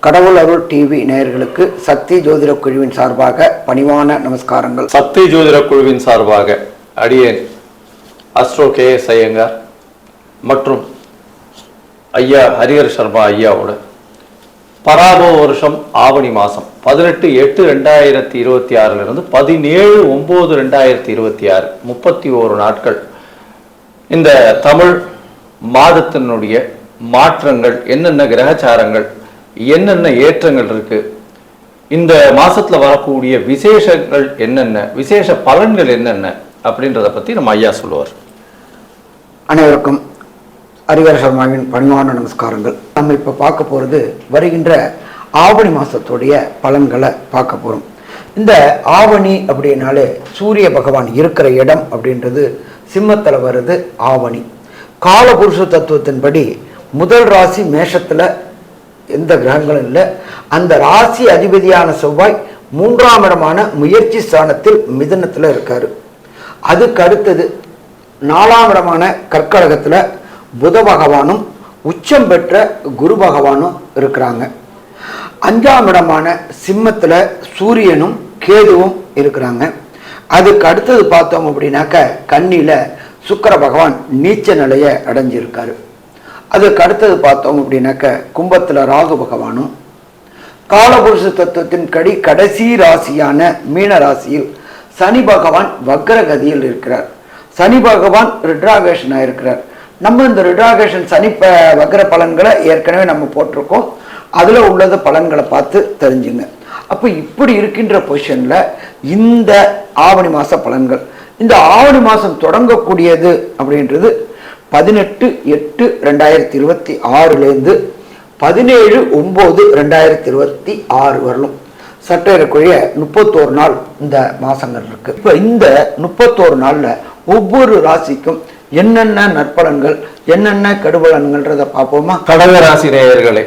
கடவுள் அருள் டிவி நேயர்களுக்கு சக்தி ஜோதிட குழுவின் சார்பாக பணிவான நமஸ்காரங்கள். சக்தி ஜோதிட குழுவின் சார்பாக அடியேன் அஸ்ட்ரோ KS ஐயங்கார் மற்றும் ஐயா ஹரிஹர் சர்மா ஐயாவோட பராபவ வருஷம் ஆவணி மாதம் 18/8/2026 17/9/2026 31 நாட்கள் இந்த தமிழ் மாதத்தினுடைய மாற்றங்கள் என்னென்ன, கிரகச்சாரங்கள் என்னென்ன ஏற்றங்கள் இருக்கு, இந்த மாசத்துல வரக்கூடிய விசேஷங்கள் என்னென்ன, விசேஷ பலன்கள் என்னென்ன அப்படின்றத பத்தி நம்ம ஐயா சொல்லுவார். அனைவருக்கும் ஹரிஹர சர்மாவின் பணிவான நமஸ்காரங்கள். நம்ம இப்ப பார்க்க போறது வருகின்ற ஆவணி மாசத்துடைய பலன்களை பார்க்க போறோம். இந்த ஆவணி அப்படின்னாலே சூரிய பகவான் இருக்கிற இடம் அப்படின்றது சிம்மத்துல வருது. ஆவணி காலபுருஷ தத்துவத்தின்படி முதல் ராசி மேஷத்துல எந்த கிரகங்களும் இல்லை. அந்த ராசி அதிபதியான செவ்வாய் 3ஆம் இடமான முயற்சி ஸ்தானத்தில் மிதுனத்தில் இருக்காரு. அதுக்கு அடுத்தது 4ஆம் இடமான கர்க்கடகத்தில் புத பகவானும் உச்சம் பெற்ற குரு பகவானும் இருக்கிறாங்க. 5ஆம் இடமான சிம்மத்தில் சூரியனும் கேதுவும் இருக்கிறாங்க. அதுக்கு அடுத்தது பார்த்தோம் அப்படின்னாக்க கன்னியில சுக்கிர பகவான் நீச்ச நிலையை அடைஞ்சிருக்காரு. அதுக்கு அடுத்தது பார்த்தோம் அப்படின்னாக்க கும்பத்தில் ராகு பகவானும், காலபுருஷ தத்துவத்தின் கடைசி ராசியான மீன ராசியில் சனி பகவான் வக்ரகதியில் இருக்கிறார். சனி பகவான் ரிட்ராகேஷன் ஆயிருக்கிறார். நம்ம இந்த ரிட்ராகேஷன் சனி வக்ர பலன்களை ஏற்கனவே நம்ம போட்டிருக்கோம். அதுல உள்ளது பலன்களை பார்த்து தெரிஞ்சுங்க. அப்ப இப்படி இருக்கின்ற பொசிஷன்ல இந்த ஆவணி மாச பலன்கள், இந்த ஆவணி மாசம் தொடங்கக்கூடியது அப்படின்றது 18/8/2026 17/9/2026 வரலும் சற்றேறக்குரிய 31 நாள் இந்த மாசங்கள் இருக்கு. இப்ப இந்த 31 நாள்ல ஒவ்வொரு ராசிக்கும் என்னென்ன நற்பலன்கள் என்னென்ன கெடுபலன்கள்ன்றத பார்ப்போமா? கடக ராசி நேயர்களே,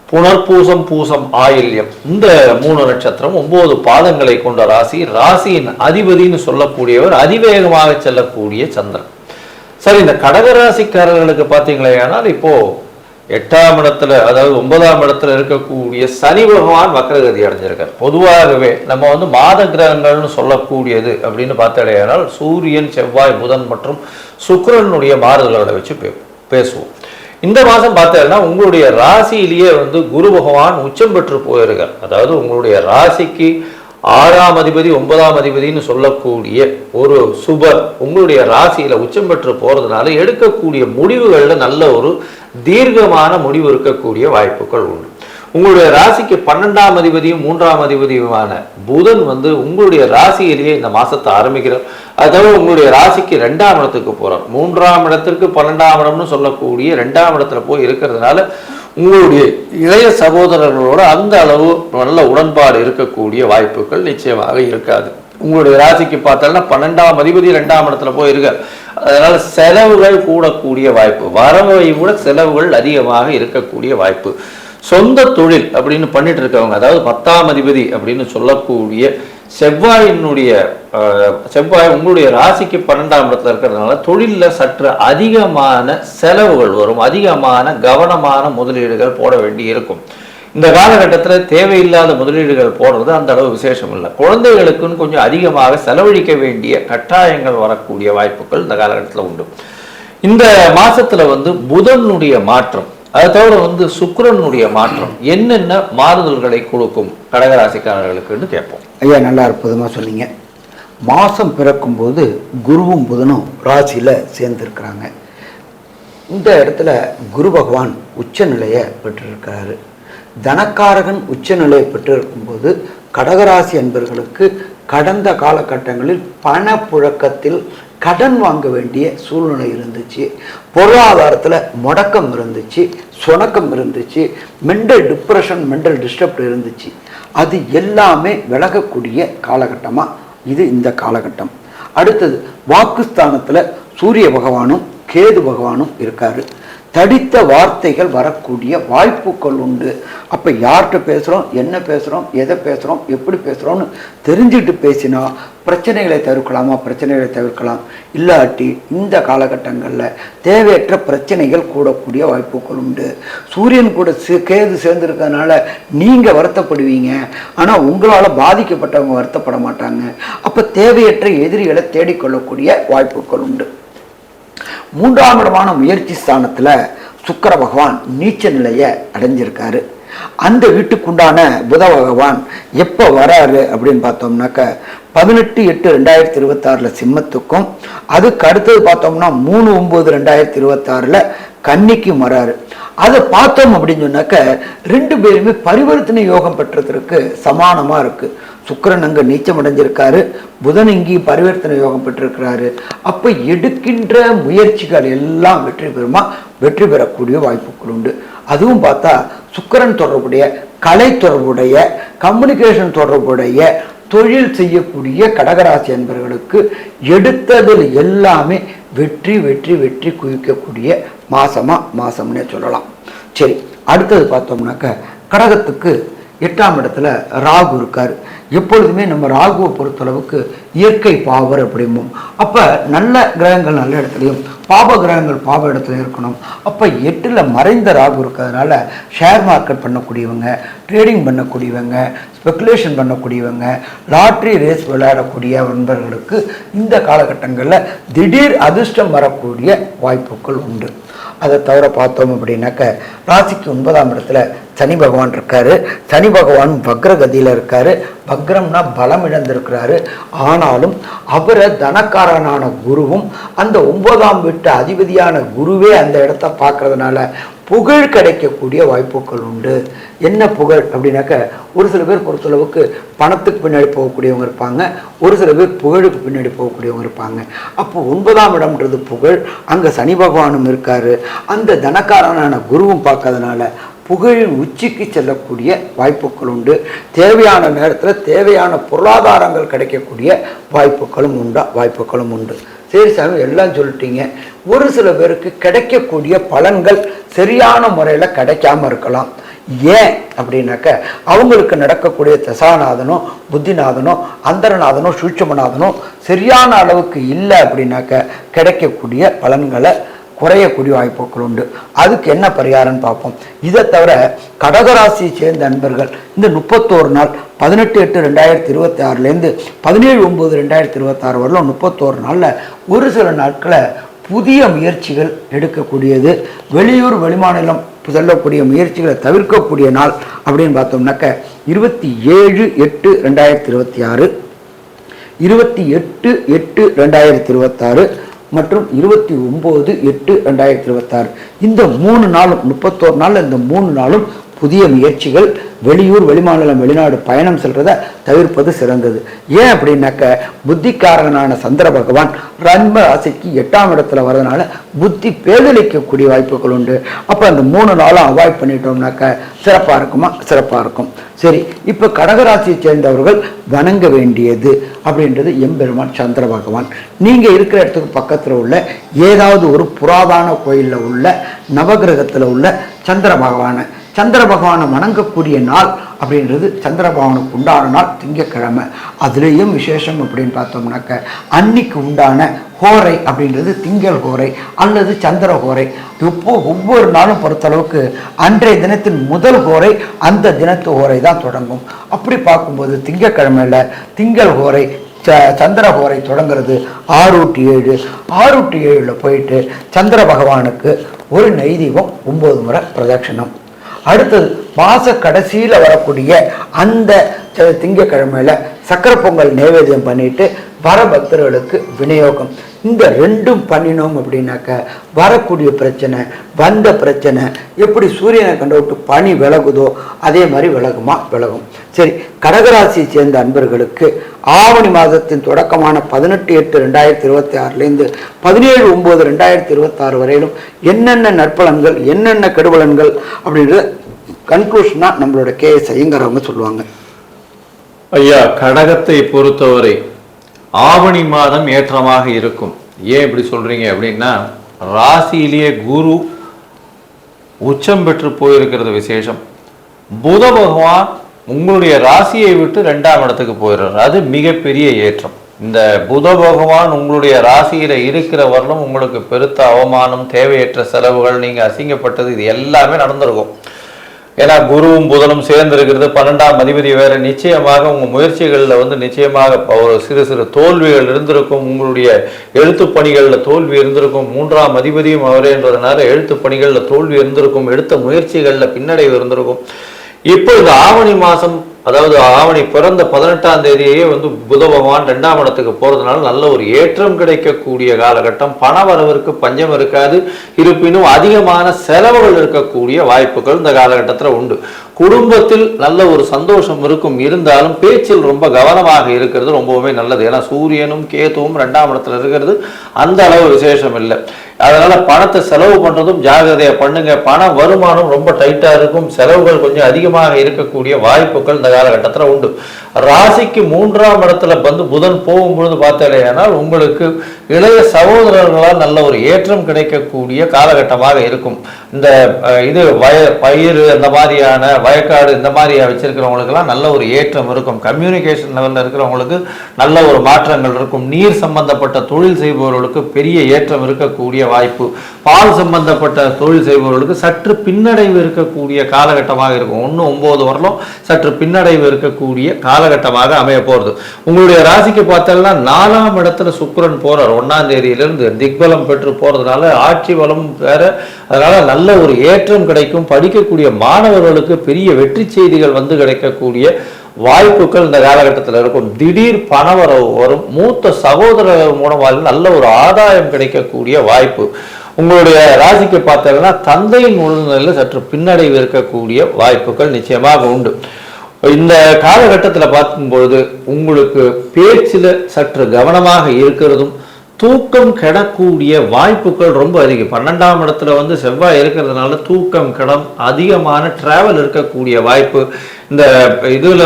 புனர்பூசம் பூசம் ஆயில்யம் இந்த 3 நட்சத்திரம் 9 பாதங்களை கொண்ட ராசி. ராசியின் அதிபதினு சொல்லக்கூடியவர் அதிவேகமாக செல்லக்கூடிய சந்திரன். சரி, இந்த கடகராசிக்காரர்களுக்கு பார்த்தீங்களே, ஆனால் இப்போ 8ஆம் இடத்துல, அதாவது 9ஆம் இடத்துல இருக்கக்கூடிய சனி பகவான் வக்ரகதி அடைஞ்சிருக்கார். பொதுவாகவே நம்ம மாத கிரகங்கள்னு சொல்லக்கூடியது அப்படின்னு பார்த்தாலேயானால் சூரியன், செவ்வாய், புதன் மற்றும் சுக்கிரனுடைய மாறுதல்களை வச்சு பேசுவோம். இந்த மாதம் பார்த்தீங்கன்னா உங்களுடைய ராசியிலேயே குரு பகவான் உச்சம் பெற்று போயிருக்கார். அதாவது உங்களுடைய ராசிக்கு 6ஆம் அதிபதி 9ஆம் அதிபதினு சொல்லக்கூடிய ஒரு சுபர் உங்களுடைய ராசியில உச்சம் பெற்று போறதுனால எடுக்கக்கூடிய முடிவுகள்ல நல்ல ஒரு தீர்க்கமான முடிவு இருக்கக்கூடிய வாய்ப்புகள் உண்டு. உங்களுடைய ராசிக்கு 12ஆம் அதிபதியும் 3ஆம் அதிபதியுமான புதன் உங்களுடைய ராசியிலேயே இந்த மாசத்தை ஆரம்பிக்கிறார். அதாவது உங்களுடைய ராசிக்கு 2ஆம் இடத்துக்கு போறார். 3ஆம் இடத்திற்கு 12ஆம் இடம்னு சொல்லக்கூடிய 2ஆம் இடத்துல போய் இருக்கிறதுனால உங்களுடைய இளைய சகோதரர்களோட அந்த அளவு நல்ல உடன்பாடு இருக்கக்கூடிய வாய்ப்புகள் நிச்சயமாக இருக்காது. உங்களுடைய ராசிக்கு பார்த்தாலும் 12ஆம் அதிபதி 2ஆம் இடத்துல போய் இருக்கார். அதனால செலவுகள் கூடக்கூடிய வாய்ப்பு, வரவை விட செலவுகள் அதிகமாக இருக்கக்கூடிய வாய்ப்பு. சொந்த தொழில் அப்படின்னு பண்ணிட்டு இருக்கவங்க, அதாவது 10ஆம் அதிபதி அப்படின்னு சொல்லக்கூடிய செவ்வாய் உங்களுடைய ராசிக்கு 12ஆம் இடத்துல இருக்கிறதுனால தொழிலில் சற்று அதிகமான செலவுகள் வரும். அதிகமான கவனமான முதலீடுகள் போட வேண்டி இருக்கும். இந்த காலகட்டத்தில் தேவையில்லாத முதலீடுகள் போடுறது அந்த அளவு விசேஷம் இல்லை. குழந்தைகளுக்குன்னு கொஞ்சம் அதிகமாக செலவழிக்க வேண்டிய கட்டாயங்கள் வரக்கூடிய வாய்ப்புகள் இந்த காலகட்டத்தில் உண்டு. இந்த மாசத்துல புதனுடைய மாற்றம், அதை தவிர சுக்கிரனுடைய மாற்றம் என்னென்ன மாறுதல்களை கொடுக்கும் கடகராசிக்காரர்களுக்குன்னு கேட்போம். ஐயா, நல்லா அற்புதமாக சொன்னீங்க. மாதம் பிறக்கும்போது குருவும் புதனும் ராசியில் சேர்ந்துருக்கிறாங்க. இந்த இடத்துல குரு பகவான் உச்ச நிலையை பெற்றிருக்கிறாரு. தனக்காரகன் உச்ச நிலையை பெற்றிருக்கும்போது கடகராசி அன்பர்களுக்கு கடந்த காலகட்டங்களில் பணப்புழக்கத்தில் கடன் வாங்க வேண்டிய சூழ்நிலை இருந்துச்சு. பொருளாதாரத்தில் முடக்கம் இருந்துச்சு, சுணக்கம் இருந்துச்சு, மென்டல் டிப்ரெஷன், மென்டல் டிஸ்டர்ப் இருந்துச்சு. அது எல்லாமே விலகக்கூடிய காலகட்டமாக இது இந்த காலகட்டம். அடுத்தது வாக்குஸ்தானத்தில் சூரிய பகவானும் கேது பகவானும் இருக்காரு. தடித்த வார்த்தைகள் வரக்கூடிய வாய்ப்புகள் உண்டு. அப்போ யார்கிட்ட பேசுகிறோம், என்ன பேசுகிறோம், எதை பேசுகிறோம், எப்படி பேசுகிறோம்னு தெரிஞ்சுக்கிட்டு பேசினா பிரச்சனைகளை தவிர்க்கலாமா? பிரச்சனைகளை தவிர்க்கலாம். இல்லாட்டி இந்த காலகட்டங்களில் தேவையற்ற பிரச்சனைகள் கூடக்கூடிய வாய்ப்புகள் உண்டு. சூரியன் கூட கேது சேர்ந்துருக்கிறதுனால நீங்கள் வருத்தப்படுவீங்க, ஆனால் உங்களால் பாதிக்கப்பட்டவங்க வருத்தப்பட மாட்டாங்க. அப்போ தேவையற்ற எதிரிகளை தேடிக்கொள்ளக்கூடிய வாய்ப்புகள் உண்டு. 3ஆம் இடமான முயற்சி ஸ்தானத்தில் சுக்கிர பகவான் நீச்ச நிலையை அடைஞ்சிருக்காரு. அந்த வீட்டுக்குண்டான புத பகவான் எப்போ வராரு அப்படின்னு பார்த்தோம்னாக்க 18/8/2026 சிம்மத்துக்கும், அதுக்கு அடுத்தது பார்த்தோம்னா 3/9/2026 கன்னிக்கும் வராரு. அதை பார்த்தோம் அப்படின்னு சொன்னாக்க 2 பேருமே பரிவர்த்தனை யோகம் பெற்றதற்கு சமானமாக இருக்குது. சுக்கிரன் அங்கே நீச்சம் அடைஞ்சிருக்காரு, புதன் இங்கேயும் பரிவர்த்தனை யோகம் பெற்றிருக்கிறாரு. அப்போ எடுக்கின்ற முயற்சிகள் எல்லாம் வெற்றி பெறுமா? வெற்றி பெறக்கூடிய வாய்ப்புகள் உண்டு. அதுவும் பார்த்தா சுக்கிரன் தொடர்புடைய, கலை தொடர்புடைய, கம்யூனிகேஷன் தொடர்புடைய தொழில் செய்யக்கூடிய கடகராசி என்பவர்களுக்கு எடுத்ததில் எல்லாமே வெற்றி வெற்றி வெற்றி குவிக்கக்கூடிய மாசம்னே சொல்லலாம். சரி, அடுத்தது பார்த்தோம்னாக்க கடகத்துக்கு 8ஆம் இடத்துல ராகு இருக்காரு. எப்பொழுதுமே நம்ம ராகுவை பொறுத்தளவுக்கு இயற்கை பாவர் அப்படிம்போம். அப்போ நல்ல கிரகங்கள் நல்ல இடத்துலையும் பாப கிரகங்கள் பாப இடத்துல இருக்கணும். அப்போ 8ல் மறைந்த ராகு இருக்கிறதுனால ஷேர் மார்க்கெட் பண்ணக்கூடியவங்க, ட்ரேடிங் பண்ணக்கூடியவங்க, ஸ்பெகுலேஷன் பண்ணக்கூடியவங்க, லாட்ரி ரேஸ் விளையாடக்கூடிய நண்பர்களுக்கு இந்த காலகட்டங்களில் திடீர் அதிர்ஷ்டம் வரக்கூடிய வாய்ப்புகள் உண்டு. அதை தவிர பார்த்தோம் அப்படின்னாக்க ராசிக்கு 9ஆம் இடத்துல சனி பகவான் இருக்காரு. சனி பகவான் வக்ரகதியில் இருக்காரு. வக்ரம்னா பலம் இழந்திருக்கிறாரு. ஆனாலும் அவரை தனக்காரனான குருவும் அந்த 9ஆம் வீட்டு அதிபதியான குருவே அந்த இடத்த பார்க்கறதுனால புகழ் கிடைக்கக்கூடிய வாய்ப்புகள் உண்டு. என்ன புகழ் அப்படின்னாக்க ஒரு சில பேர் பொறுத்தளவுக்கு பணத்துக்கு பின்னாடி போகக்கூடியவங்க இருப்பாங்க, ஒரு சில பேர் புகழுக்கு பின்னாடி போகக்கூடியவங்க இருப்பாங்க. அப்போ 9ஆம் இடம்ன்றது புகழ், அங்கே சனி பகவானும் இருக்காரு, அந்த தனக்காரனான குருவும் பார்க்கறதுனால புகழின் உச்சிக்கு செல்லக்கூடிய வாய்ப்புகள் உண்டு. தேவையான நேரத்தில் தேவையான பொருளாதாரங்கள் கிடைக்கக்கூடிய வாய்ப்புகளும் உண்டு. சரி சாமி, எல்லாம் சொல்லிட்டீங்க. ஒரு சில பேருக்கு கிடைக்கக்கூடிய பலன்கள் சரியான முறையில் கிடைக்காம இருக்கலாம். ஏன் அப்படின்னாக்க அவங்களுக்கு நடக்கக்கூடிய தசாநாதனோ புத்திநாதனோ அந்தரநாதனோ சூட்சமநாதனோ சரியான அளவுக்கு இல்லை அப்படின்னாக்க கிடைக்கக்கூடிய பலன்களை குறையக்கூடிய வாய்ப்புகள் உண்டு. அதுக்கு என்ன பரிகாரம்னு பார்ப்போம். இதை தவிர கடகராசியை சேர்ந்த நண்பர்கள் இந்த 31 நாள் 18/8/2026 17/9/2026 வரலாம் 31 நாளில் ஒரு சில நாட்களை புதிய முயற்சிகள் எடுக்கக்கூடியது, வெளியூர் வெளிமாநிலம் செல்லக்கூடிய முயற்சிகளை தவிர்க்கக்கூடிய நாள் அப்படின்னு பார்த்தோம்னாக்க 27/8/2026, 28/8/2026 மற்றும் 29/8/2026 இந்த 3 நாளும் 31 நாள் இந்த 3 நாளும் புதிய முயற்சிகள், வெளியூர் வெளிமாநிலம் வெளிநாடு பயணம் செல்றதை தவிர்ப்பது சிறந்தது. ஏன் அப்படின்னாக்க புத்திக்காரகனான சந்திர பகவான் ரன்ம ராசிக்கு 8ஆம் இடத்துல வர்றதுனால புத்தி பேதலிக்கக்கூடிய வாய்ப்புகள் உண்டு. அப்போ அந்த 3 நாளும் அவாய்ட் பண்ணிட்டோம்னாக்க சிறப்பாக இருக்குமா? சிறப்பாக இருக்கும். சரி, இப்போ கடகராசியை சேர்ந்தவர்கள் வணங்க வேண்டியது அப்படின்றது எம்பெருமான் சந்திர பகவான். நீங்கள் இருக்கிற இடத்துக்கு பக்கத்தில் உள்ள ஏதாவது ஒரு புராதன கோயிலில் உள்ள நவகிரகத்தில் உள்ள சந்திர பகவானை வணங்கக்கூடிய நாள் அப்படின்றது சந்திர பகவானுக்கு உண்டான நாள் திங்கக்கிழமை. அதுலேயும் விசேஷம் அப்படின்னு பார்த்தோம்னாக்க அன்னைக்கு உண்டான ஹோரை அப்படின்றது திங்கள் ஹோரை அல்லது சந்திர ஹோரை. இப்போ ஒவ்வொரு நாளும் பொறுத்தளவுக்கு அன்றைய தினத்தின் முதல் ஹோரை அந்த தினத்து ஹோரை தான் தொடங்கும். அப்படி பார்க்கும்போது திங்கக்கிழமையில் திங்கள் ஹோரை சந்திர ஹோரை தொடங்கிறது 6/7. 6/7 போயிட்டு சந்திர பகவானுக்கு ஒரு நெய்தீபம் 9 முறை பிரதட்சணம். அடுத்தது மாச கடைசியில் வரக்கூடிய அந்த திங்கக்கிழமையில சக்கரை பொங்கல் நைவேத்தியம் பண்ணிட்டு வர பக்தர்களுக்கு விநியோகம். இந்த 2ம் பண்ணினோம் அப்படின்னாக்க வரக்கூடிய பிரச்சனை, வந்த பிரச்சனை எப்படி சூரியனை கண்டுவிட்டு பனி விலகுதோ அதே மாதிரி விலகும். சரி, கடகராசியை சேர்ந்த அன்பர்களுக்கு ஆவணி மாதத்தின் தொடக்கமான 18/8/2026 17/9/2026 வரையிலும் என்னென்ன நற்பலன்கள் என்னென்ன கெடுபலன்கள் அப்படின்றது கன்க்ளூஷனா நம்மளோட கேஎஸ் ஐயங்காரவங்க சொல்லுவாங்க. ஐயா, கடகத்தை பொறுத்தவரை ஆவணி மாதம் ஏற்றமாக இருக்கும். ஏன் இப்படி சொல்றீங்க அப்படின்னா, ராசியிலேயே குரு உச்சம் பெற்று போயிருக்கிறது விசேஷம். புத பகவான் உங்களுடைய ராசியை விட்டு 2ஆம் இடத்துக்கு போயிடுறார். அது மிகப்பெரிய ஏற்றம். இந்த புத பகவான் உங்களுடைய ராசியில இருக்கிற வரலும் உங்களுக்கு பெருத்த அவமானம், தேவையற்ற செலவுகள், நீங்க அசிங்கப்பட்டது, இது எல்லாமே நடந்திருக்கும். ஏன்னா குருவும் புதனும் சேர்ந்திருக்கிறது, 12ஆம் அதிபதி வேற. நிச்சயமாக உங்க முயற்சிகளில் நிச்சயமாக ஒரு சிறு சிறு தோல்விகள் இருந்திருக்கும். உங்களுடைய எழுத்து பணிகளில் தோல்வி இருந்திருக்கும். 3ஆம் அதிபதியும் அவரேன்றதுனால எழுத்து பணிகளில் தோல்வி இருந்திருக்கும். எடுத்த முயற்சிகளில் பின்னடைவு இருந்திருக்கும். இப்போ இந்த ஆவணி மாசம், அதாவது ஆவணி பிறந்த 18ஆம் தேதியே புத பகவான் 2ஆம் இடத்துக்கு போறதுனால நல்ல ஒரு ஏற்றம் கிடைக்கக்கூடிய காலகட்டம். பண வரவிற்கு பஞ்சம் இருக்காது. இருப்பினும் அதிகமான செலவுகள் இருக்கக்கூடிய வாய்ப்புகள் இந்த காலகட்டத்தில் உண்டு. குடும்பத்தில் நல்ல ஒரு சந்தோஷம் இருக்கும். இருந்தாலும் பேச்சில் ரொம்ப கவனமாக இருக்கிறது ரொம்பவுமே நல்லது. ஏன்னா சூரியனும் கேதுவும் 2ஆம் இடத்துல இருக்கிறது அந்த அளவு விசேஷம் இல்லை. அதனால பணத்தை செலவு பண்றதும் ஜாகிரதையா பண்ணுங்க. பண வருமானம் ரொம்ப டைட்டா இருக்கும். செலவுகள் கொஞ்சம் அதிகமாக இருக்கக்கூடிய வாய்ப்புகள் இந்த காலகட்டத்தில் உண்டு. ராசிக்கு 3ஆம் இடத்துல புதன் போகும்பொழுது பார்த்தாலேயானால் உங்களுக்கு இளைய சகோதரர்களால் நல்ல ஒரு ஏற்றம் கிடைக்கக்கூடிய காலகட்டமாக இருக்கும். இந்த இது பயிர், இந்த மாதிரியான வயக்காடு, இந்த மாதிரி வச்சிருக்கிறவங்களுக்கெல்லாம் நல்ல ஒரு ஏற்றம் இருக்கும். கம்யூனிகேஷன் லெவலில் இருக்கிறவங்களுக்கு நல்ல ஒரு மாற்றங்கள் இருக்கும். நீர் சம்பந்தப்பட்ட தொழில் செய்பவர்களுக்கு பெரிய ஏற்றம் இருக்கக்கூடிய வாய்ப்பு. பால் சம்பந்தப்பட்ட தொழில் செய்பவர்களுக்கு சற்று பின்னடைவு இருக்கக்கூடிய காலகட்டமாக இருக்கும். 1-9 வரலும் சற்று பின்னடைவு இருக்கக்கூடிய காலகட்டமாக அமைய போறது. உங்களுடைய ராசிக்கு பார்த்தோம்னா 4ஆம் இடத்துல சுக்கிரன் போறார். 1ஆம் தேதியிலிருந்து திக்பலம் பெற்று போறதுனால ஆட்சி பலம் வேற. அதனால நல்ல ஒரு ஏற்றம் கிடைக்கும். படிக்கக்கூடிய மாணவர்களுக்கு பெரிய வெற்றி செய்திகள் கிடைக்கக்கூடிய வாய்ப்புகள் இந்த காலகட்டத்தில் இருக்கும். திடீர் பணவரவு வரும். மூத்த சகோதரர்கள் மூலமாக நல்ல ஒரு ஆதாயம் கிடைக்கக்கூடிய வாய்ப்பு. உங்களுடைய ராசிக்கு பார்த்தீங்கன்னா தந்தையின் உடல்நிலையில் சற்று பின்னடைவு இருக்கக்கூடிய வாய்ப்புகள் நிச்சயமாக உண்டு. இந்த காலகட்டத்தில் பார்க்கும்பொழுது உங்களுக்கு பேச்சில் சற்று கவனமாக இருக்கிறதும், தூக்கம் கெடக்கூடிய வாய்ப்புகள் ரொம்ப அதிகம். 12ஆம் இடத்துல செவ்வாய் இருக்கிறதுனால தூக்கம் கெடம், அதிகமான டிராவல் இருக்கக்கூடிய வாய்ப்பு. இந்த இதில்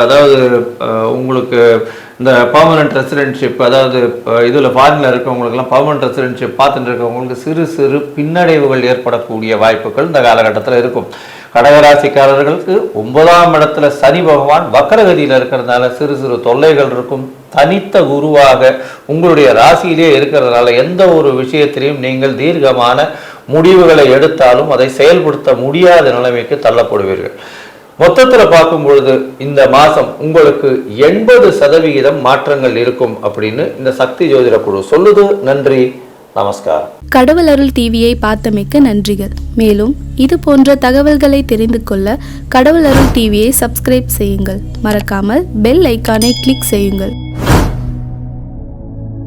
அதாவது உங்களுக்கு இந்த பர்மனன்ட் ரெசிடென்ட்ஷிப், அதாவது இதில் ஃபாரினில் இருக்கவங்களுக்கெல்லாம் பர்மனன்ட் ரெசிடென்ட்ஷிப் பார்த்துட்டு இருக்கவங்களுக்கு சிறு சிறு பின்னடைவுகள் ஏற்படக்கூடிய வாய்ப்புகள் இந்த காலகட்டத்தில் இருக்கும். கடகராசிக்காரர்களுக்கு 9ஆம் இடத்துல சனி பகவான் வக்கரகதியில் இருக்கிறதுனால சிறு சிறு தொல்லைகள் இருக்கும். தனித்த குருவாக உங்களுடைய ராசியிலே இருக்கிறதுனால எந்த ஒரு விஷயத்திலையும் நீங்கள் தீர்க்கமான முடிவுகளை எடுத்தாலும் அதை செயல்படுத்த முடியாத நிலைமைக்கு தள்ளப்படுவீர்கள். மொத்தத்தில் பார்க்கும் பொழுது இந்த மாசம் உங்களுக்கு 80% மாற்றங்கள் இருக்கும் அப்படின்னு இந்த சக்தி ஜோதிட குழு சொல்லுது. நன்றி, நமஸ்காரம். கடவுள் அருள் டிவியை பார்த்தமைக்கு நன்றிகள். மேலும் இது போன்ற தகவல்களை தெரிந்து கொள்ள கடவுள் அருள் டிவியை சப்ஸ்கிரைப் செய்யுங்கள். மறக்காமல் பெல் ஐக்கானை கிளிக் செய்யுங்கள்.